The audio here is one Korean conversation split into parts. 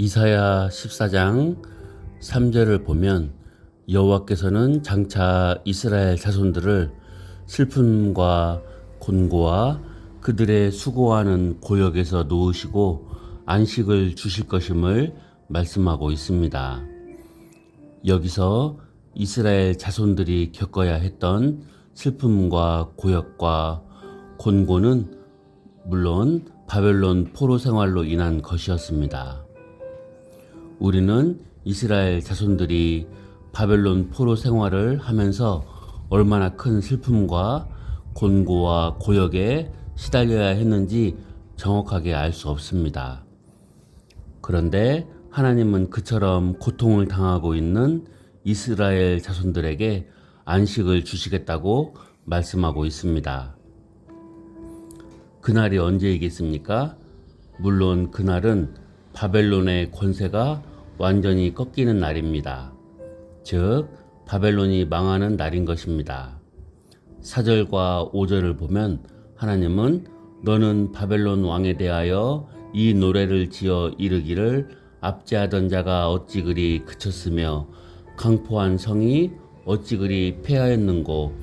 이사야 14장 3절을 보면 여호와께서는 장차 이스라엘 자손들을 슬픔과 곤고와 그들의 수고하는 고역에서 놓으시고 안식을 주실 것임을 말씀하고 있습니다. 여기서 이스라엘 자손들이 겪어야 했던 슬픔과 고역과 곤고는 물론 바벨론 포로 생활로 인한 것이었습니다. 우리는 이스라엘 자손들이 바벨론 포로 생활을 하면서 얼마나 큰 슬픔과 곤고와 고역에 시달려야 했는지 정확하게 알 수 없습니다. 그런데 하나님은 그처럼 고통을 당하고 있는 이스라엘 자손들에게 안식을 주시겠다고 말씀하고 있습니다. 그날이 언제이겠습니까? 물론 그날은 바벨론의 권세가 완전히 꺾이는 날입니다. 즉 바벨론이 망하는 날인 것입니다. 4절과 5절을 보면 하나님은 너는 바벨론 왕에 대하여 이 노래를 지어 이르기를 압제하던 자가 어찌 그리 그쳤으며 강포한 성이 어찌 그리 폐하였는고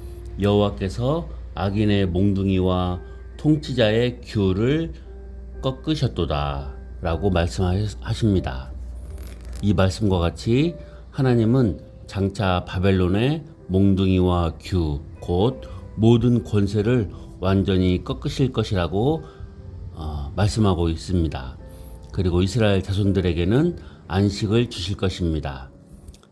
여호와께서 악인의 몽둥이와 통치자의 규를 꺾으셨도다 라고 말씀하십니다. 이 말씀과 같이 하나님은 장차 바벨론의 몽둥이와 규, 곧 모든 권세를 완전히 꺾으실 것이라고 말씀하고 있습니다. 그리고 이스라엘 자손들에게는 안식을 주실 것입니다.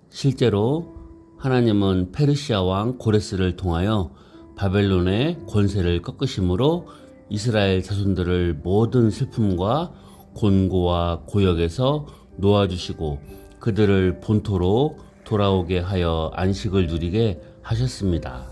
실제로 하나님은 페르시아 왕 고레스를 통하여 바벨론의 권세를 꺾으심으로 이스라엘 자손들을 모든 슬픔과 곤고와 고역에서 놓아주시고 그들을 본토로 돌아오게 하여 안식을 누리게 하셨습니다.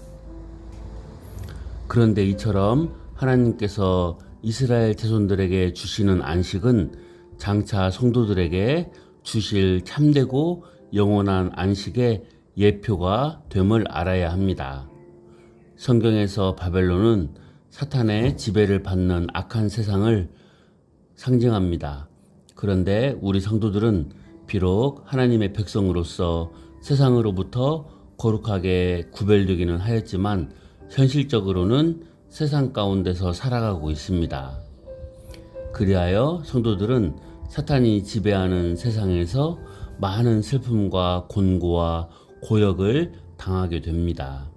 그런데 이처럼 하나님께서 이스라엘 자손들에게 주시는 안식은 장차 성도들에게 주실 참되고 영원한 안식의 예표가 됨을 알아야 합니다. 성경에서 바벨론은 사탄의 지배를 받는 악한 세상을 상징합니다. 그런데 우리 성도들은 비록 하나님의 백성으로서 세상으로부터 거룩하게 구별되기는 하였지만 현실적으로는 세상 가운데서 살아가고 있습니다. 그리하여 성도들은 사탄이 지배하는 세상에서 많은 슬픔과 곤고와 고역을 당하게 됩니다.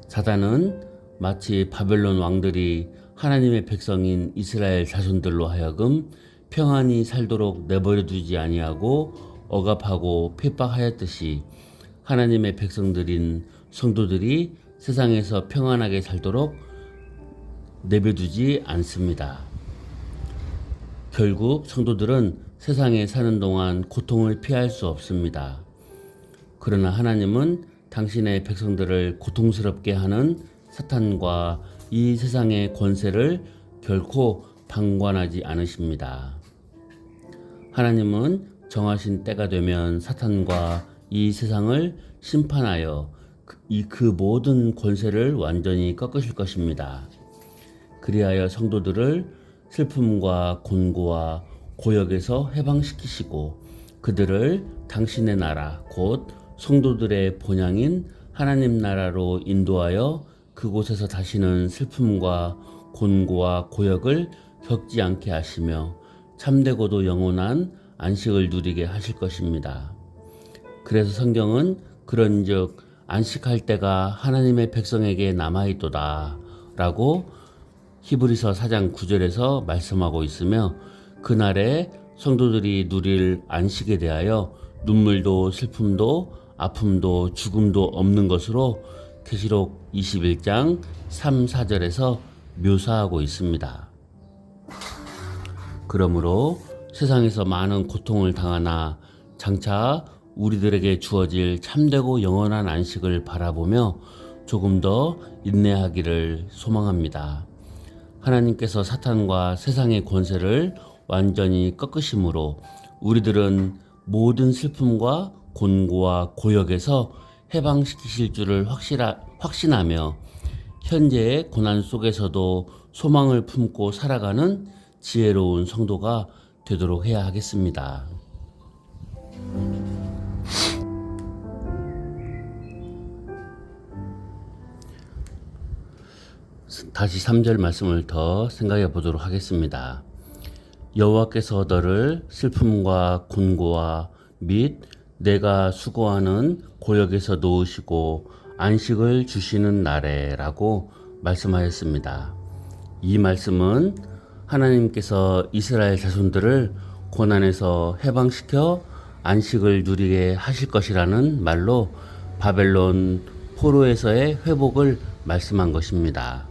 사탄은 마치 바벨론 왕들이 하나님의 백성인 이스라엘 자손들로 하여금 평안히 살도록 내버려두지 아니하고 억압하고 핍박하였듯이 하나님의 백성들인 성도들이 세상에서 평안하게 살도록 내버려두지 않습니다. 결국 성도들은 세상에 사는 동안 고통을 피할 수 없습니다. 그러나 하나님은 당신의 백성들을 고통스럽게 하는 사탄과 이 세상의 권세를 결코 방관하지 않으십니다. 하나님은 정하신 때가 되면 사탄과 이 세상을 심판하여 그 모든 권세를 완전히 꺾으실 것입니다. 그리하여 성도들을 슬픔과 곤고와 고역에서 해방시키시고 그들을 당신의 나라 곧 성도들의 본향인 하나님 나라로 인도하여 그곳에서 다시는 슬픔과 곤고와 고역을 겪지 않게 하시며 참되고도 영원한 안식을 누리게 하실 것입니다. 그래서 성경은 그런즉 안식할 때가 하나님의 백성에게 남아있도다 라고 히브리서 4장 9절에서 말씀하고 있으며 그날에 성도들이 누릴 안식에 대하여 눈물도 슬픔도 아픔도 죽음도 없는 것으로 계시록 21장 3, 4절에서 묘사하고 있습니다. 그러므로 세상에서 많은 고통을 당하나 장차 우리들에게 주어질 참되고 영원한 안식을 바라보며 조금 더 인내하기를 소망합니다. 하나님께서 사탄과 세상의 권세를 완전히 꺾으심으로 우리들은 모든 슬픔과 곤고와 고역에서 해방시키실 줄을 확신하며 현재의 고난 속에서도 소망을 품고 살아가는 지혜로운 성도가 되도록 해야 하겠습니다. 다시 3절 말씀을 더 생각해 보도록 하겠습니다. 여호와께서 너를 슬픔과 곤고와 및 내가 수고하는 고역에서 놓으시고 안식을 주시는 날에 라고 말씀하였습니다. 이 말씀은 하나님께서 이스라엘 자손들을 고난에서 해방시켜 안식을 누리게 하실 것이라는 말로 바벨론 포로에서의 회복을 말씀한 것입니다.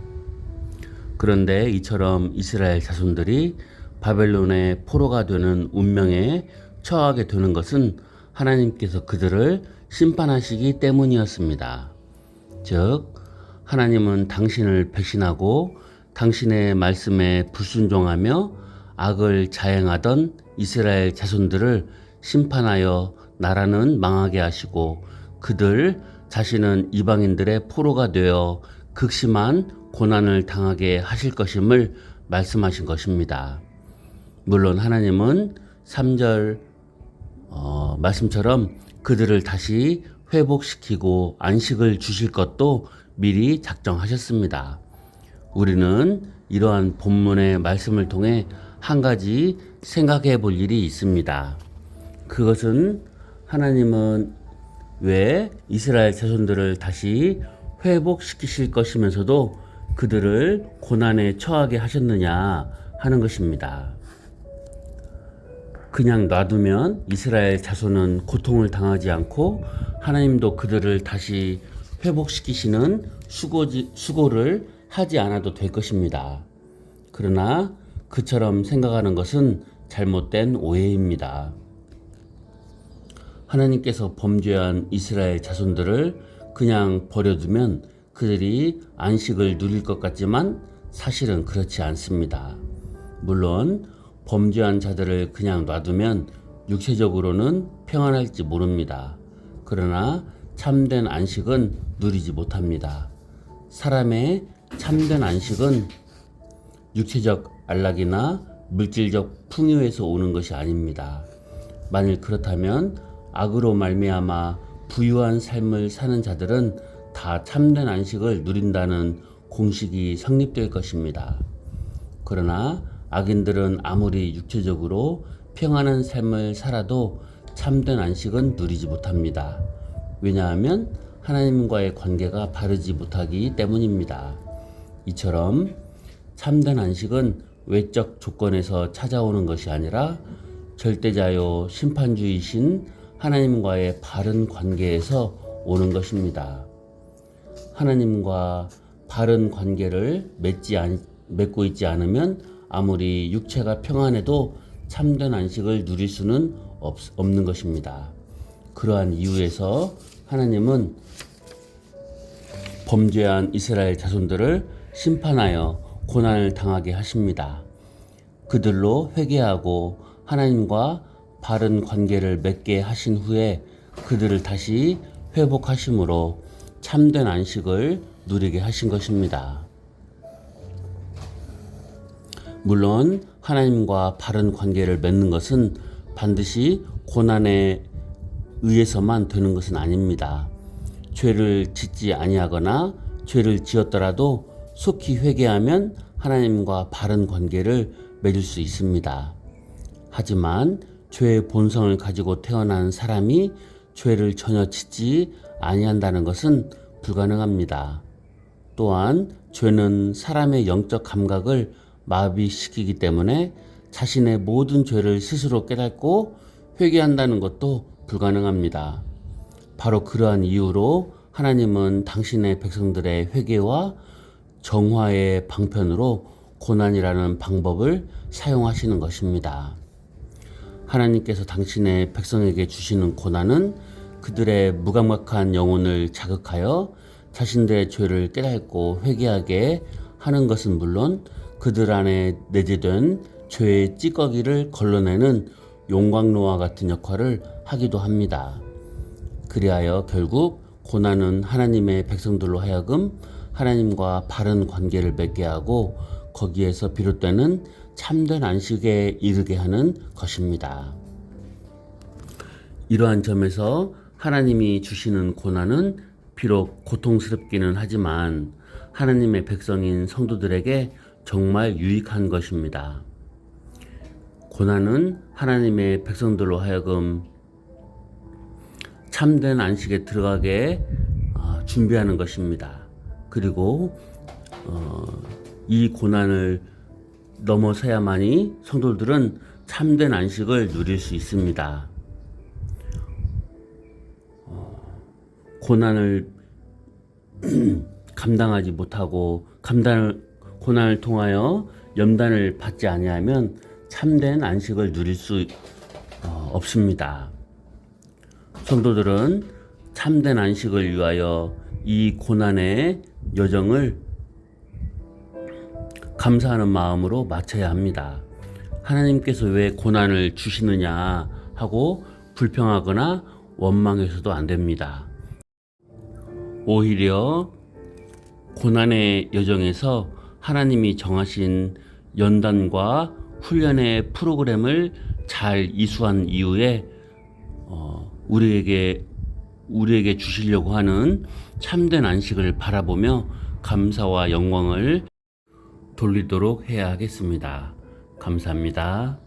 그런데 이처럼 이스라엘 자손들이 바벨론의 포로가 되는 운명에 처하게 되는 것은 하나님께서 그들을 심판하시기 때문이었습니다. 즉, 하나님은 당신을 배신하고 당신의 말씀에 불순종하며 악을 자행하던 이스라엘 자손들을 심판하여 나라는 망하게 하시고 그들 자신은 이방인들의 포로가 되어 극심한 고난을 당하게 하실 것임을 말씀하신 것입니다. 물론 하나님은 3절 말씀처럼 그들을 다시 회복시키고 안식을 주실 것도 미리 작정하셨습니다. 우리는 이러한 본문의 말씀을 통해 한 가지 생각해 볼 일이 있습니다. 그것은 하나님은 왜 이스라엘 자손들을 다시 회복시키실 것이면서도 그들을 고난에 처하게 하셨느냐 하는 것입니다. 그냥 놔두면 이스라엘 자손은 고통을 당하지 않고 하나님도 그들을 다시 회복시키시는 수고를 하지 않아도 될 것입니다. 그러나 그처럼 생각하는 것은 잘못된 오해입니다. 하나님께서 범죄한 이스라엘 자손들을 그냥 버려두면 그들이 안식을 누릴 것 같지만 사실은 그렇지 않습니다. 물론 범죄한 자들을 그냥 놔두면 육체적으로는 평안할지 모릅니다. 그러나 참된 안식은 누리지 못합니다. 사람의 참된 안식은 육체적 안락이나 물질적 풍요에서 오는 것이 아닙니다. 만일 그렇다면 악으로 말미암아 부유한 삶을 사는 자들은 다 참된 안식을 누린다는 공식이 성립될 것입니다. 그러나 악인들은 아무리 육체적으로 평안한 삶을 살아도 참된 안식은 누리지 못합니다. 왜냐하면 하나님과의 관계가 바르지 못하기 때문입니다. 이처럼 참된 안식은 외적 조건에서 찾아오는 것이 아니라 절대자요 심판주이신 하나님과의 바른 관계에서 오는 것입니다. 하나님과 바른 관계를 맺고 있지 않으면 아무리 육체가 평안해도 참된 안식을 누릴 수는 없는 것입니다. 그러한 이유에서 하나님은 범죄한 이스라엘 자손들을 심판하여 고난을 당하게 하십니다. 그들로 회개하고 하나님과 바른 관계를 맺게 하신 후에 그들을 다시 회복하심으로 참된 안식을 누리게 하신 것입니다. 물론 하나님과 바른 관계를 맺는 것은 반드시 고난에 의해서만 되는 것은 아닙니다. 죄를 짓지 아니하거나 죄를 지었더라도 속히 회개하면 하나님과 바른 관계를 맺을 수 있습니다. 하지만 죄의 본성을 가지고 태어난 사람이 죄를 전혀 짓지 아니한다는 것은 불가능합니다. 또한 죄는 사람의 영적 감각을 마비시키기 때문에 자신의 모든 죄를 스스로 깨닫고 회개한다는 것도 불가능합니다. 바로 그러한 이유로 하나님은 당신의 백성들의 회개와 정화의 방편으로 고난이라는 방법을 사용하시는 것입니다. 하나님께서 당신의 백성에게 주시는 고난은 그들의 무감각한 영혼을 자극하여 자신들의 죄를 깨닫고 회개하게 하는 것은 물론 그들 안에 내재된 죄의 찌꺼기를 걸러내는 용광로와 같은 역할을 하기도 합니다. 그리하여 결국 고난은 하나님의 백성들로 하여금 하나님과 바른 관계를 맺게 하고 거기에서 비롯되는 참된 안식에 이르게 하는 것입니다. 이러한 점에서 하나님이 주시는 고난은 비록 고통스럽기는 하지만 하나님의 백성인 성도들에게 정말 유익한 것입니다. 고난은 하나님의 백성들로 하여금 참된 안식에 들어가게 준비하는 것입니다. 그리고 이 고난을 넘어서야만이 성도들은 참된 안식을 누릴 수 있습니다. 고난을 감당하지 못하고 고난을 통하여 염단을 받지 아니하면 참된 안식을 누릴 수 없습니다. 성도들은 참된 안식을 위하여 이 고난의 여정을 감사하는 마음으로 마쳐야 합니다. 하나님께서 왜 고난을 주시느냐 하고 불평하거나 원망해서도 안 됩니다. 오히려 고난의 여정에서 하나님이 정하신 연단과 훈련의 프로그램을 잘 이수한 이후에 우리에게 주시려고 하는 참된 안식을 바라보며 감사와 영광을 돌리도록 해야 하겠습니다. 감사합니다.